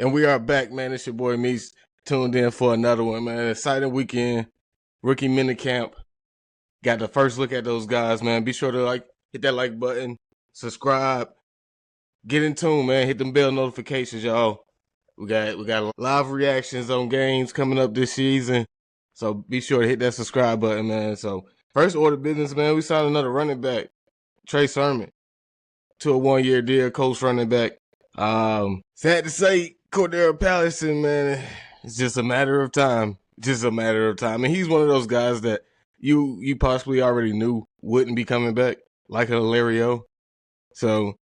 And we are back, man. It's your boy Meese, tuned in for another one, man. Exciting weekend. Rookie minicamp. Got the first look at those guys, man. Be sure to hit that like button, subscribe, get in tune, man. Hit them bell notifications, y'all. We got live reactions on games coming up this season. So be sure to hit that subscribe button, man. So first order of business, man, we signed another running back, Trey Sermon, to a 1-year deal, coach running back. Sad to say, Cordero Patterson, man, it's just a matter of time. Just a matter of time. And he's one of those guys that you possibly already knew wouldn't be coming back, like a Hilario. So,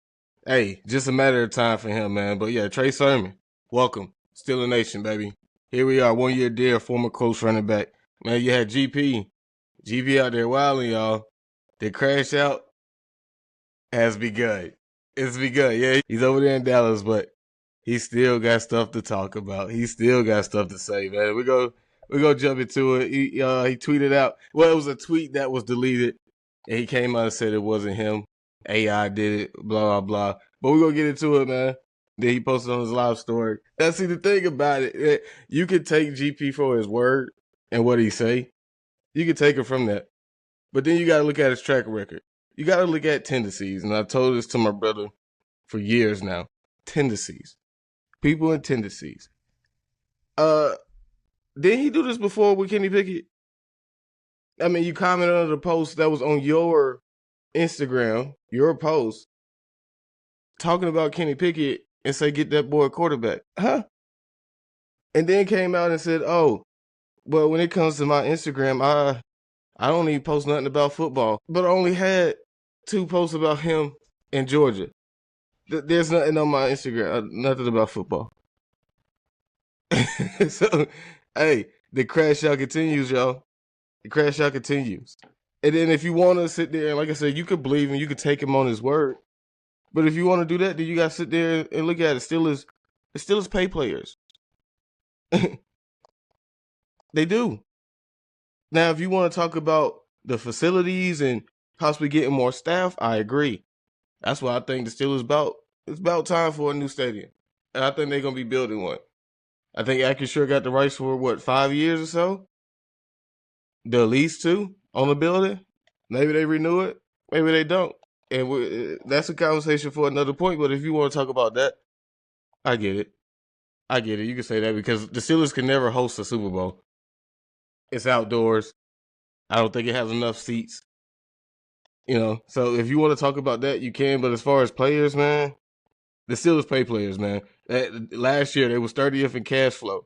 hey, just a matter of time for him, man. But yeah, Trey Sermon, welcome. Steeler Nation, baby. Here we are, 1-year deal, former coach running back. Man, you had GP. GP out there wilding, y'all. The crash out has begun. It's begun. Yeah, he's over there in Dallas, but he still got stuff to talk about. He still got stuff to say, man. We go jump into it. He tweeted out. Well, it was a tweet that was deleted, and he came out and said it wasn't him. AI did it. Blah blah blah. But we're gonna get into it, man. Then he posted on his live story. Now, see, the thing about it, you could take GP for his word and what he say. You could take it from that, but then you got to look at his track record. You got to look at tendencies, and I've told this to my brother for years now. Tendencies. People and tendencies. Didn't he do this before with Kenny Pickett? I mean, you commented on the post that was on your Instagram, your post, talking about Kenny Pickett and say, get that boy a quarterback. Huh? And then came out and said, oh, well, when it comes to my Instagram, I don't even post nothing about football. But I only had 2 posts about him in Georgia. There's nothing on my Instagram, nothing about football. So, hey, the crash out continues, y'all. The crash out continues. And then if you want to sit there, and like I said, you could believe him, you could take him on his word. But if you want to do that, then you got to sit there and look at it. The Steelers pay players. They do. Now, if you want to talk about the facilities and possibly getting more staff, I agree. That's why I think the Steelers it's about time for a new stadium. And I think they're going to be building one. I think Acrisure got the rights for, 5 years or so? The lease, too, on the building. Maybe they renew it. Maybe they don't. And that's a conversation for another point. But if you want to talk about that, I get it. You can say that because the Steelers can never host a Super Bowl. It's outdoors. I don't think it has enough seats. So if you want to talk about that, you can. But as far as players, man, the Steelers pay players, man. Last year, they was 30th in cash flow.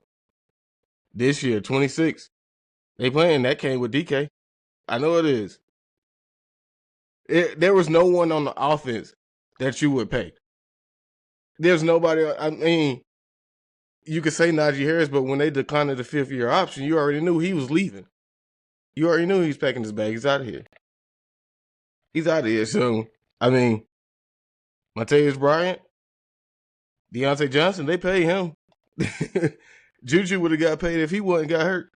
This year, 26th. They playing. That came with DK. I know it is. There was no one on the offense that you would pay. There's nobody. I mean, you could say Najee Harris, but when they declined the 5th-year option, you already knew he was leaving. You already knew he was packing his bag. He's out of here. So, I mean, Mataeus Bryant, Deontay Johnson, they pay him. Juju would have got paid if he wouldn't got hurt.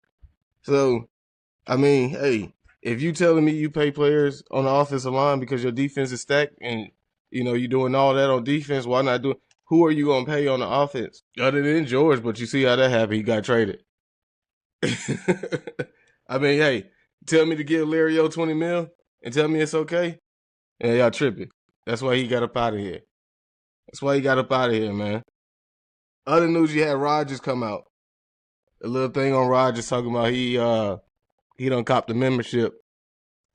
So, I mean, hey, if you telling me you pay players on the offensive line because your defense is stacked and, you're doing all that on defense, why not do it? Who are you going to pay on the offense? Other than George, but you see how that happened. He got traded. I mean, hey, tell me to give Lario $20 million and tell me it's okay? Yeah, y'all tripping. That's why he got up out of here. Man. Other news, you had Rodgers come out. A little thing on Rodgers talking about he done copped the membership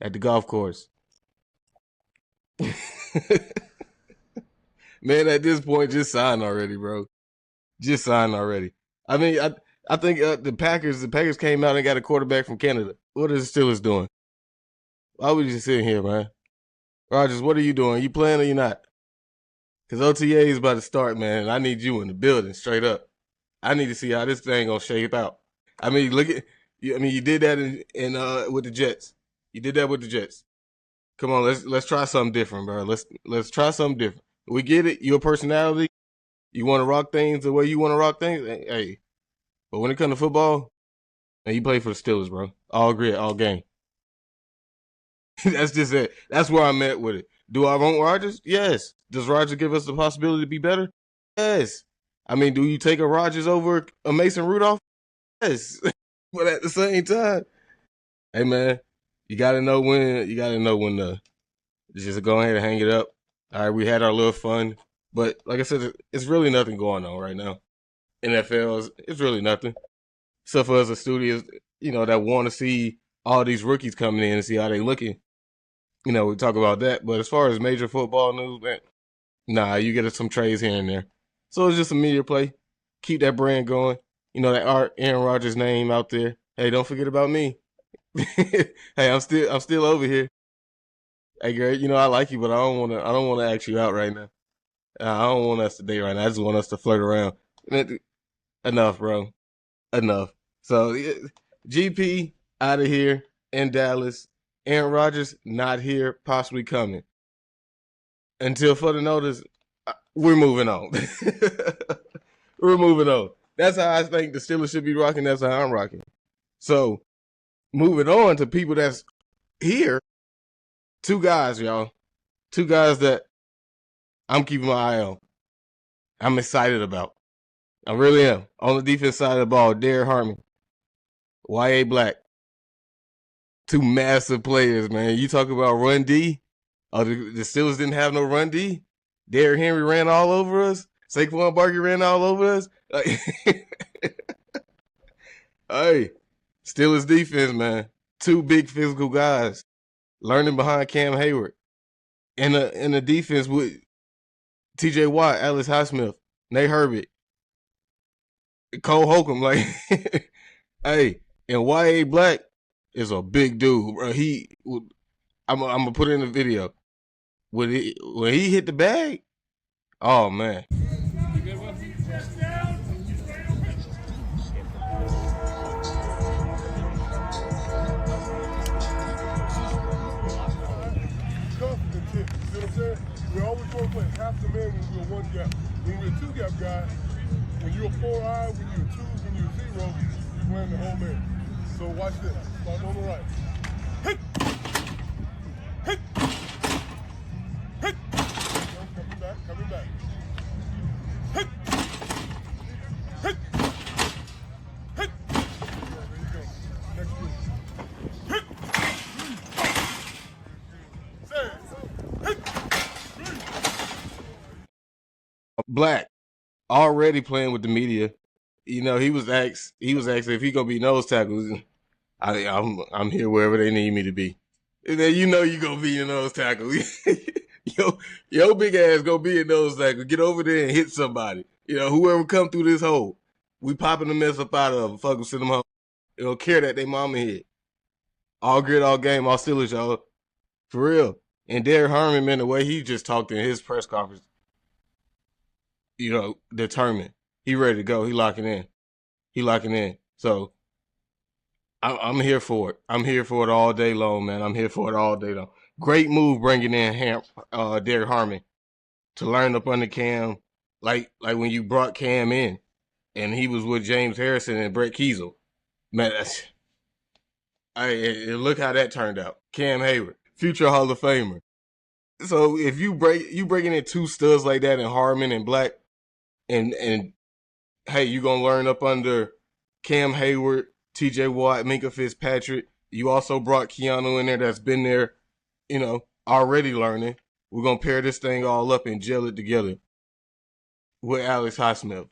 at the golf course. Man, at this point, just sign already, bro. Just sign already. I mean, I think the Packers came out and got a quarterback from Canada. What are the Steelers doing? Why would you sit here, man? Rodgers, what are you doing? You playing or you not? Because OTA is about to start, man, and I need you in the building, straight up. I need to see how this thing gonna shape out. I mean, you did that in with the Jets. You did that with the Jets. Come on, let's try something different, bro. Let's try something different. We get it. Your personality. You want to rock things the way you want to rock things. Hey, but when it comes to football, man, you play for the Steelers, bro. All grit, all game. That's just it. That's where I'm at with it. Do I want Rodgers? Yes. Does Rodgers give us the possibility to be better? Yes. I mean, do you take a Rodgers over a Mason Rudolph? Yes. But at the same time, hey man, you gotta know when to just go ahead and hang it up. All right, we had our little fun. But like I said, it's really nothing going on right now. NFL it's really nothing. Except for us as studios, that want to see all these rookies coming in and see how they looking. We talk about that. But as far as major football news, man, nah, you get some trades here and there. So it's just a media play. Keep that brand going. That Aaron Rodgers name out there. Hey, don't forget about me. Hey, I'm still over here. Hey, Greg, I like you, but I don't wanna ask you out right now. I don't want us to date right now. I just want us to flirt around. Enough, bro. Enough. So, GP out of here in Dallas. Aaron Rodgers not here, possibly coming. Until further notice, we're moving on. We're moving on. That's how I think the Steelers should be rocking. That's how I'm rocking. So, moving on to people that's here. Two guys, y'all. Two guys that I'm keeping my eye on. I'm excited about. I really am. On the defense side of the ball, Derek Harmon, Y.A. Black. Two massive players, man. You talk about run D. Oh, the Steelers didn't have no run D. Derrick Henry ran all over us. Saquon Barkley ran all over us. Hey, Steelers defense, man. Two big physical guys learning behind Cam Hayward. And the defense with T.J. Watt, Alex Highsmith, Nate Herbert, Cole Holcomb. Hey, and Y.A. Black is a big dude, bro. I'm gonna put it in the video. When he hit the bag, oh man. We always want to play half the man when we're one gap. When we're a two gap guy, when you're a 4-eye, when you're a 2, when you're a 0, you blame the whole man. So watch this. Start on the right. Hit! Hit! Hit! Coming back, coming back. Hit! Hit! Hit! There you go. Next move. Hit! Say it. Hit! Black already playing with the media. He was asked if he gonna be nose tackles. I'm here wherever they need me to be. And then you gonna be a nose tackle. Yo big ass gonna be a nose tackle. Get over there and hit somebody. Whoever come through this hole, we popping the mess up out of them. Fuck them, send them home. They don't care that they mama hit. All grit, all game, all Steelers, y'all. For real. And Derek Harmon, man, the way he just talked in his press conference, determined. He ready to go. He locking in. So I'm here for it. I'm here for it all day long, man. I'm here for it all day long. Great move bringing in Derek Harmon to learn up under Cam, like when you brought Cam in, and he was with James Harrison and Brett Kiesel. Man, look how that turned out. Cam Hayward, future Hall of Famer. So if you breaking in two studs like that in Harmon and Black, and hey, you gonna learn up under Cam Hayward, T.J. Watt, Minkah Fitzpatrick. You also brought Keanu in there that's been there, already learning. We're gonna pair this thing all up and gel it together with Alex Highsmith.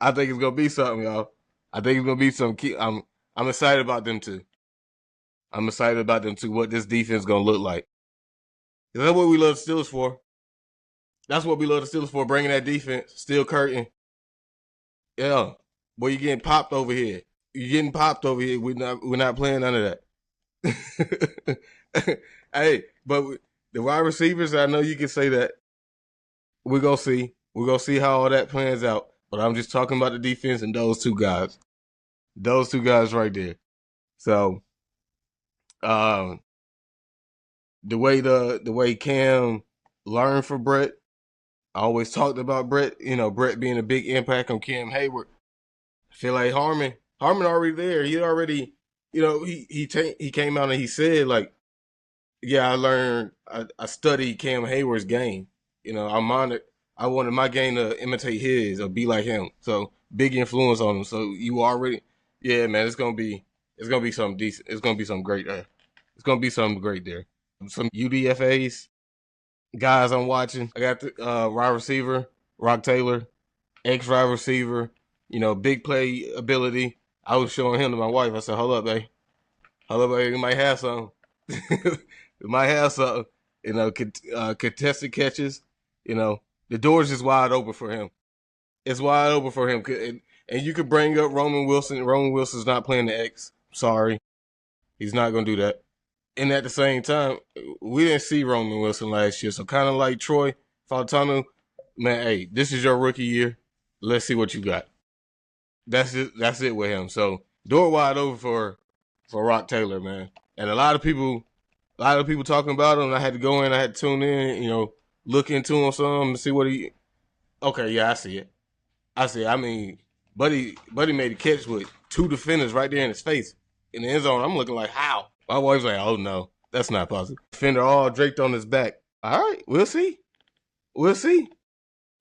I think it's gonna be something, y'all. I think it's gonna be some key. I'm excited about them too. I'm excited about them too. What this defense gonna look like. That's what we love the Steelers for. That's what we love the Steelers for, bringing that defense. Steel curtain. Yeah. Boy, you getting popped over here. You're getting popped over here. We're not playing none of that. Hey, but the wide receivers, I know you can say that. We're gonna see. We're gonna see how all that plans out. But I'm just talking about the defense and those two guys. Those two guys right there. So the way Cam learned from Brett, I always talked about Brett, Brett being a big impact on Cam Hayward. I feel like Harmon already there. He already, he came out and he said, like, yeah, I studied Cam Hayward's game. I I wanted my game to imitate his or be like him. So big influence on him. So you already, yeah, man, it's gonna be something decent. It's gonna be something great. It's gonna be something great there. Some UDFAs guys I'm watching. I got the wide receiver Rock Taylor, ex wide receiver. You know, big play ability. I was showing him to my wife. I said, "Hold up, babe. Hold up, babe. You might have something. You might have something." You know, contested catches. You know, the door's just wide open for him. It's wide open for him. And you could bring up Roman Wilson. Roman Wilson's not playing the X. Sorry. He's not going to do that. And at the same time, we didn't see Roman Wilson last year. So kind of like Troy Fautanu, man, hey, this is your rookie year. Let's see what you got. That's it with him. So door wide open for Rock Taylor, man. And a lot of people talking about him. I had to go in, I had to tune in, you know, look into him some to see what he. Okay, yeah, I see it. I mean, Buddy made a catch with two defenders right there in his face in the end zone. I'm looking like, how? My wife's like, oh no, that's not possible. Defender all draped on his back. All right, we'll see. We'll see.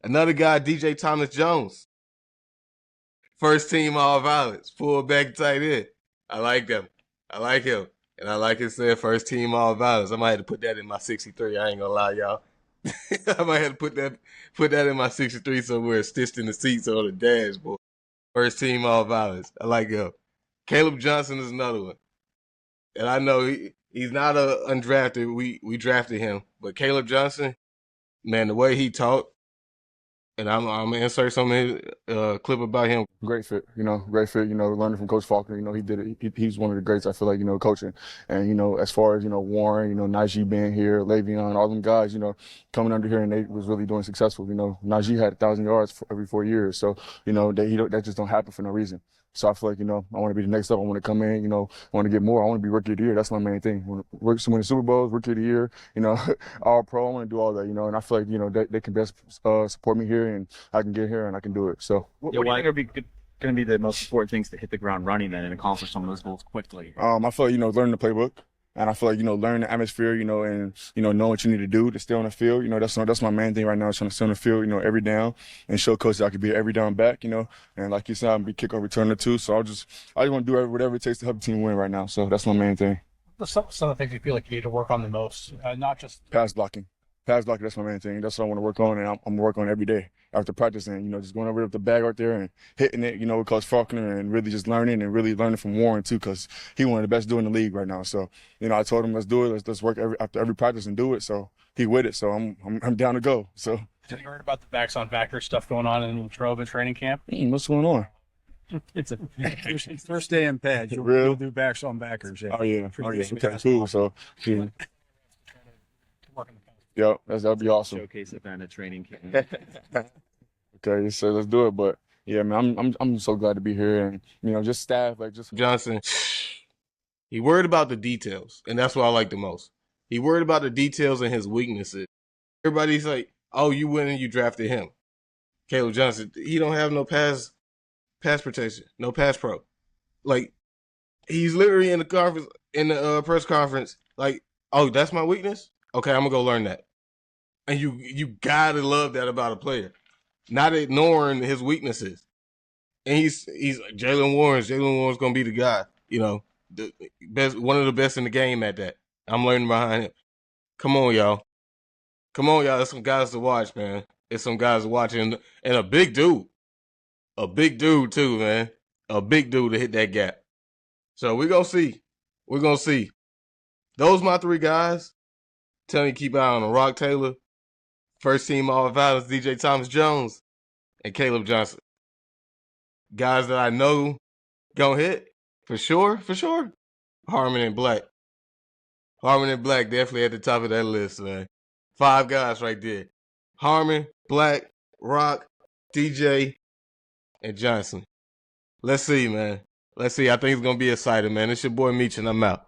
Another guy, DJ Thomas Jones. First team all violence, fullback tight end. I like him. And I like it said first team all violence. I might have to put that in my 63. I ain't gonna lie, y'all. I might have to put that in my 63 somewhere, stitched in the seats or the dashboard. First team all violence. I like him. Caleb Johnson is another one. And I know he's not a undrafted. We drafted him. But Caleb Johnson, man, the way he talked, and I'm gonna insert some of his clip about him. Great fit, great fit, learning from Coach Faulkner, he did it. He's one of the greats, I feel like, coaching. And, as far as, Warren, Najee being here, Le'Veon, all them guys, coming under here and they was really doing successful. Najee had 1,000 yards every 4 years. So, that just don't happen for no reason. So I feel like, I want to be the next up. I want to come in, I want to get more. I want to be Rookie of the Year. That's my main thing. I want to win the Super Bowls, Rookie of the Year, All Pro. I want to do all that, and I feel like, they can best support me here and I can get here and I can do it. So what do you think are going to be the most important things to hit the ground running then and accomplish some of those goals quickly? I feel like, learning the playbook. And I feel like, learn the atmosphere, and, know what you need to do to stay on the field. That's my main thing right now is trying to stay on the field, every down and show coach that I could be every down back, and like you said, I'm be kickoff returner too. So I just want to do whatever it takes to help the team win right now. So that's my main thing. Some of the things you feel like you need to work on the most, not just pass blocking. Pass blocking, that's my main thing. That's what I want to work on, and I'm going to work on it every day after practicing, just going over the bag right there and hitting it, with Coach Faulkner and really just learning and really learning from Warren too, because he's one of the best doing the league right now. So, I told him, let's do it. Let's work after every practice and do it. So he with it. So I'm down to go. So. Have you heard about the backs on backers stuff going on in Latrobe at training camp? What's going on? It's first day in pads. You'll do backs on backers. Yeah. Oh yeah. Okay, cool. So. Yeah. Yep, that'd be awesome. Showcase event at training camp. Okay, so let's do it. But yeah, man, I'm so glad to be here, and just staff, like just Johnson. He worried about the details, and that's what I like the most. He worried about the details and his weaknesses. Everybody's like, "Oh, you went and you drafted him, Caleb Johnson. He don't have no pass protection, no pass pro. Like he's literally in the press conference, like, oh, that's my weakness. Okay, I'm gonna go learn that." And you gotta love that about a player, not ignoring his weaknesses. And he's Jalen Warren's gonna be the guy, the best, one of the best in the game at that. I'm learning behind him. Come on, y'all. There's some guys to watch, man. There's some guys to watch, and a big dude too, man. A big dude to hit that gap. So we're gonna see. Those my three guys. Telling you keep an eye on Rock Taylor, first team all violence, DJ Thomas Jones, and Caleb Johnson. Guys that I know gonna hit for sure. Harmon and Black definitely at the top of that list, man. 5 guys right there. Harmon, Black, Rock, DJ, and Johnson. Let's see, man. I think it's gonna be exciting, man. It's your boy Meech, and I'm out.